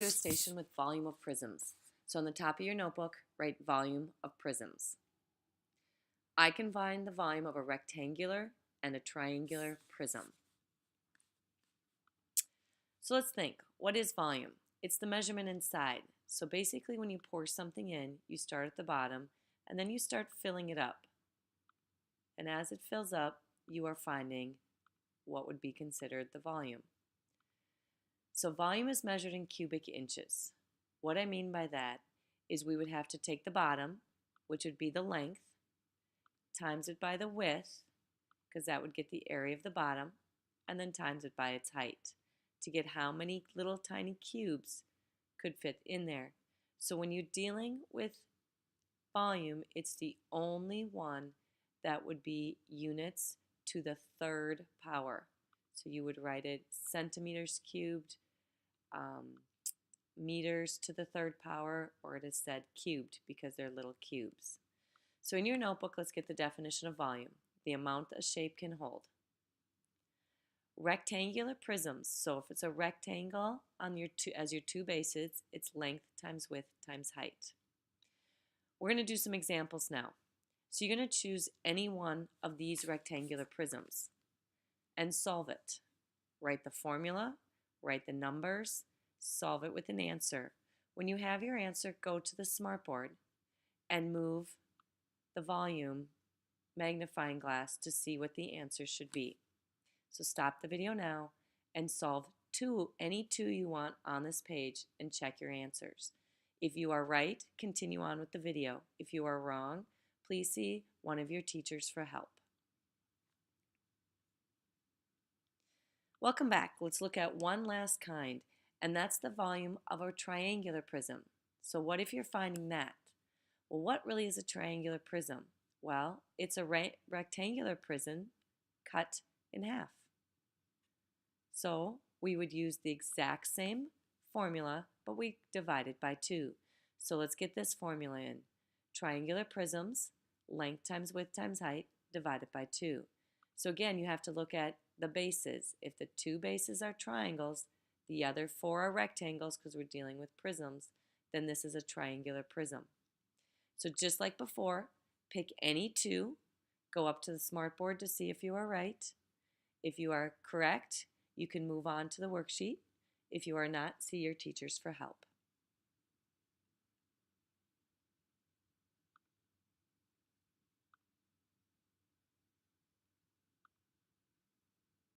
To a station with volume of prisms. So on the top of your notebook, write volume of prisms. I can find the volume of a rectangular and a triangular prism. So let's think, what is volume? It's the measurement inside. So basically when you pour something in, you start at the bottom and then you start filling it up. And as it fills up, you are finding what would be considered the volume. So volume is measured in cubic inches. What I mean by that is we would have to take the bottom, which would be the length, times it by the width, because that would get the area of the bottom, and then times it by its height to get how many little tiny cubes could fit in there. So when you're dealing with volume, it's the only one that would be units to the third power. So you would write it centimeters cubed, meters to the third power, or it is said cubed because they're little cubes. So in your notebook, let's get the definition of volume, the amount a shape can hold. Rectangular prisms, so if it's a rectangle on as your two bases, it's length times width times height. We're going to do some examples now. So you're going to choose any one of these rectangular prisms and solve it. Write the formula, write the numbers, solve it with an answer. When you have your answer, go to the smartboard and move the volume magnifying glass to see what the answer should be. So stop the video now and solve any two you want on this page and check your answers. If you are right, continue on with the video. If you are wrong, please see one of your teachers for help. Welcome back. Let's look at one last kind, and that's the volume of a triangular prism. So what if you're finding that? Well, what really is a triangular prism? Well, it's a rectangular prism cut in half. So we would use the exact same formula, but we divide it by 2. So let's get this formula in. Triangular prisms, length times width times height, divided by 2. So again, you have to look at the bases. If the 2 bases are triangles, the other 4 are rectangles because we're dealing with prisms, then this is a triangular prism. So just like before, pick any 2, go up to the smartboard to see if you are right. If you are correct, you can move on to the worksheet. If you are not, see your teachers for help.